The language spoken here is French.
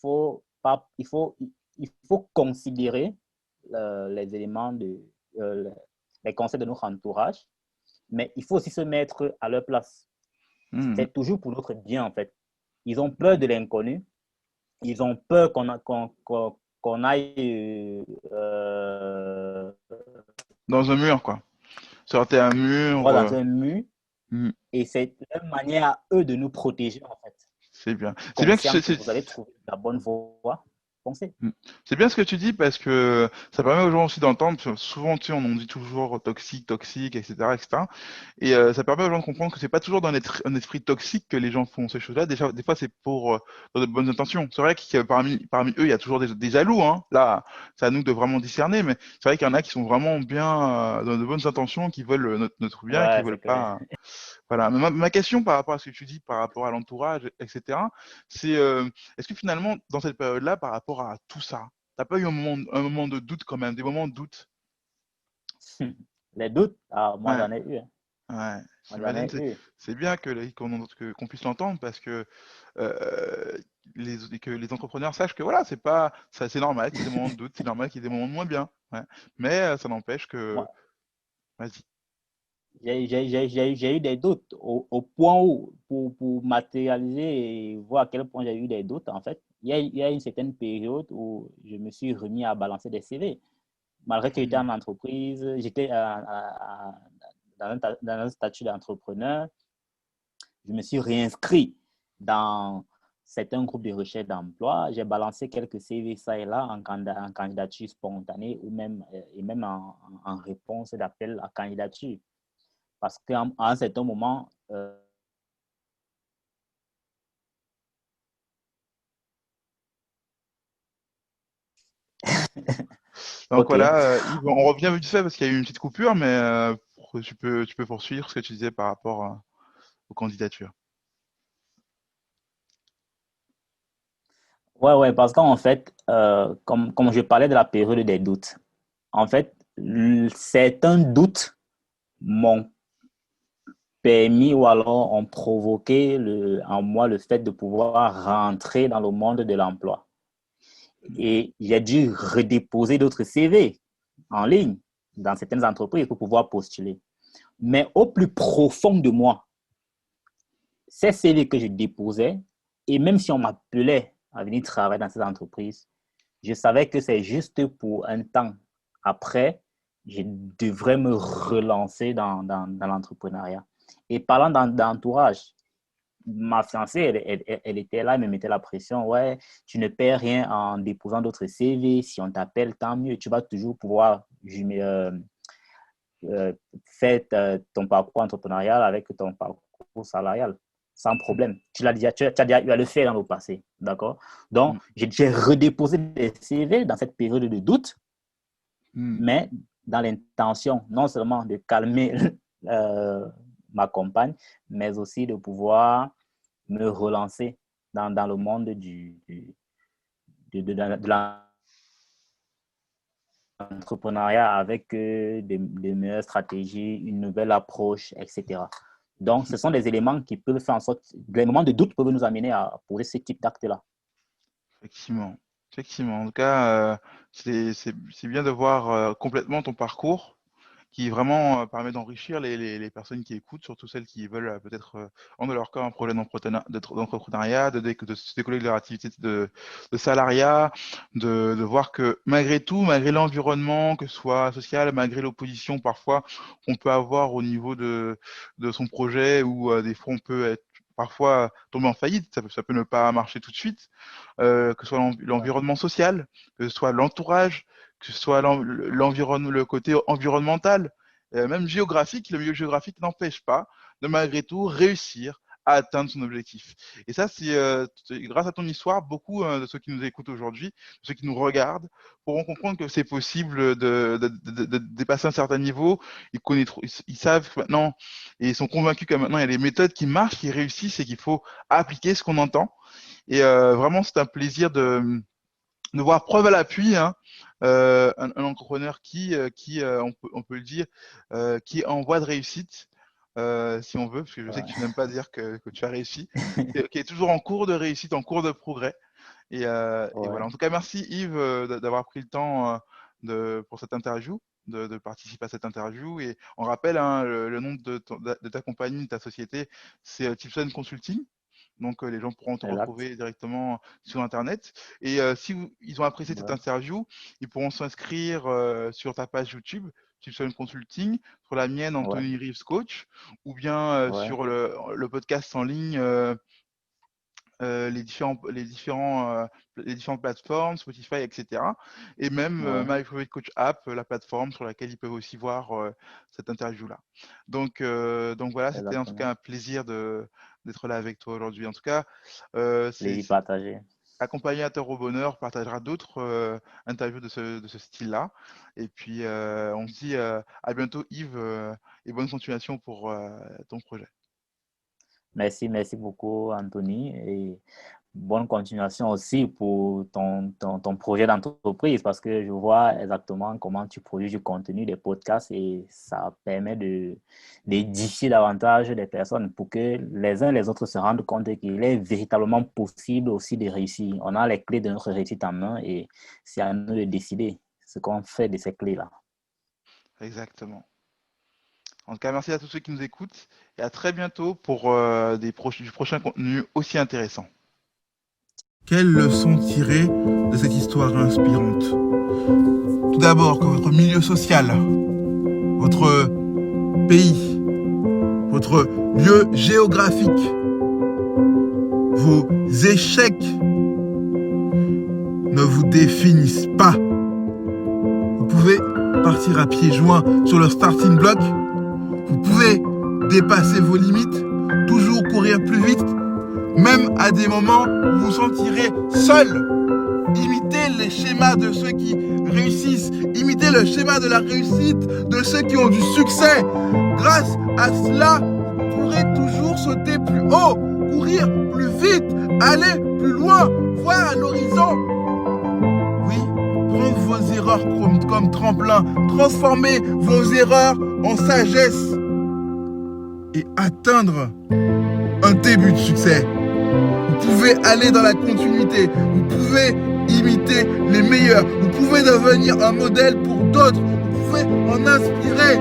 faut pas, il faut considérer les éléments euh, les conseils de notre entourage, mais il faut aussi se mettre à leur place. Mhm. C'est toujours pour notre bien, en fait. Ils ont peur de l'inconnu. Ils ont peur qu'on aille Dans un mur, quoi. Sortez un mur. droit dans un mur. Mhm. Et c'est leur manière à eux de nous protéger, en fait. C'est bien. C'est bien que Conscient que vous allez trouver la bonne voie, foncez. c'est bien ce que tu dis parce que ça permet aux gens aussi d'entendre. Parce que souvent, tu sais, on dit toujours toxique, toxique, etc., etc. Ça permet aux gens de comprendre que c'est pas toujours dans un esprit toxique que les gens font ces choses-là. Déjà, des fois, c'est pour dans de bonnes intentions. C'est vrai que parmi eux, il y a toujours des jaloux. Hein. Là, c'est à nous de vraiment discerner. Mais c'est vrai qu'il y en a qui sont vraiment bien dans de bonnes intentions, qui veulent notre bien, qui Ouais, veulent c'est clair. pas. Voilà. Mais ma question par rapport à ce que tu dis, par rapport à l'entourage, etc., c'est est-ce que finalement, dans cette période-là, par rapport à tout ça, t'as pas eu un moment de doute quand même, des moments de doute? Les doutes, ah, moi Ouais, j'en ai eu. Hein. ouais, Moi j'en j'imagine. ai eu. C'est bien qu'on puisse l'entendre parce que euh, que les entrepreneurs sachent que voilà, c'est pas, ça, c'est normal qu'il y ait des moments de doute, c'est normal qu'il y ait des moments de moins bien. Ouais. Mais ça n'empêche que, Moi, vas-y. j'ai eu des doutes au point où, pour matérialiser et voir à quel point j'ai eu des doutes, en fait, il y a une certaine période où je me suis remis à balancer des CV. Malgré que j'étais Hmm. en entreprise, j'étais dans un statut d'entrepreneur, je me suis réinscrit dans certains groupes de recherche d'emploi. J'ai balancé quelques CV ça et là en candidature spontanée ou même, et même en réponse d'appel à candidature. Parce qu'à un certain moment, Donc OK. voilà, Yves, on revient vite fait parce qu'il y a eu une petite coupure, mais tu peux poursuivre ce que tu disais par rapport aux candidatures. Ouais, ouais, parce qu'en fait, comme je parlais de la période des doutes, en fait, certains doutes m'ont permis ou alors ont provoqué en moi le fait de pouvoir rentrer dans le monde de l'emploi. Et j'ai dû redéposer d'autres CV en ligne dans certaines entreprises pour pouvoir postuler. Mais au plus profond de moi, ces CV que je déposais, et même si on m'appelait à venir travailler dans ces entreprises, je savais que c'est juste pour un temps. Après, je devrais me relancer dans l'entrepreneuriat. Et parlant d'entourage, ma fiancée, elle était là, elle me mettait la pression. Ouais, tu ne perds rien en déposant d'autres CV. Si on t'appelle, tant mieux. Tu vas toujours pouvoir euh, faire ton parcours entrepreneurial avec ton parcours salarial sans problème. Tu as déjà eu à le faire dans le passé. D'accord? Donc, Mm. j'ai redéposé des CV dans cette période de doute, Mm. mais dans l'intention non seulement de calmer euh, ma compagne, mais aussi de pouvoir me relancer dans le monde de l'entrepreneuriat avec des meilleures stratégies, une nouvelle approche, etc. Donc, ce sont des éléments qui peuvent faire en sorte, les moments de doute peuvent nous amener à poser ce type d'acte-là. Effectivement. Effectivement. En tout cas, c'est bien de voir complètement ton parcours qui vraiment permet d'enrichir les personnes qui écoutent, surtout celles qui veulent peut-être en de leur cas un projet d'entrepreneuriat, de se décoller de leur activité de salariat, de voir que malgré tout, malgré l'environnement, que ce soit social, malgré l'opposition parfois qu'on peut avoir au niveau de son projet, ou des fois on peut être parfois tomber en faillite, ça peut ne pas marcher tout de suite, que ce soit Ouais. l'environnement social, que ce soit l'entourage, que ce soit l'environnement, le côté environnemental, même géographique, le milieu géographique n'empêche pas de malgré tout réussir à atteindre son objectif. Et ça, c'est grâce à ton histoire, beaucoup de ceux qui nous écoutent aujourd'hui, de ceux qui nous regardent, pourront comprendre que c'est possible de dépasser un certain niveau. Ils savent que maintenant, et ils sont convaincus que maintenant, il y a des méthodes qui marchent, qui réussissent et qu'il faut appliquer ce qu'on entend. Et vraiment, c'est un plaisir de voir preuve à l'appui, hein, un entrepreneur on peut le dire, qui est en voie de réussite, si on veut, parce que je sais que tu Ouais. n'aimes pas dire que tu as réussi, qui est toujours en cours de réussite, en cours de progrès. Et voilà. En tout cas, merci Yves d'avoir pris le temps pour cette interview, de participer à cette interview. Et on rappelle le nom de ta compagnie, de ta société, c'est Tipson Consulting. Donc, les gens pourront te Exact. retrouver directement sur Internet. Et si ils ont apprécié cette Ouais. interview, ils pourront s'inscrire sur ta page YouTube, Tipson Consulting, sur la mienne, Ouais. Anthony Reeves Coach, ou bien Ouais. sur le podcast en ligne, les différentes plateformes, Spotify, etc. Et même Ouais. My Favorite Coach App, la plateforme sur laquelle ils peuvent aussi voir cette interview-là. Donc voilà, c'était en tout cas Exactement. un plaisir d'être là avec toi aujourd'hui. En tout cas, Plaisir partagé. Accompagnateur au bonheur partagera d'autres interviews de ce style-là. Et puis, on se dit à bientôt, Yves, et bonne continuation pour ton projet. Merci beaucoup, Anthony, et bonne continuation aussi pour ton projet d'entreprise parce que je vois exactement comment tu produis du contenu, des podcasts et ça permet d'édifier davantage les personnes pour que les uns et les autres se rendent compte qu'il est véritablement possible aussi de réussir. On a les clés de notre réussite en main et c'est à nous de décider ce qu'on fait de ces clés-là. Exactement. En tout cas, merci à tous ceux qui nous écoutent et à très bientôt pour du prochain contenu aussi intéressant. Quelle leçon tirer de cette histoire inspirante? Tout d'abord, que votre milieu social, votre pays, votre lieu géographique, vos échecs ne vous définissent pas. Vous pouvez partir à pieds joints sur le starting block. Vous pouvez dépasser vos limites, toujours courir plus vite, même à des moments où vous vous sentirez seul. Imitez les schémas de ceux qui réussissent. Imitez le schéma de la réussite de ceux qui ont du succès. Grâce à cela, vous pourrez toujours sauter plus haut, courir plus vite, aller plus loin, voir à l'horizon. Oui, prendre vos erreurs comme tremplin, transformer vos erreurs en sagesse et atteindre un début de succès. Vous pouvez aller dans la continuité, vous pouvez imiter les meilleurs, vous pouvez devenir un modèle pour d'autres, vous pouvez en inspirer.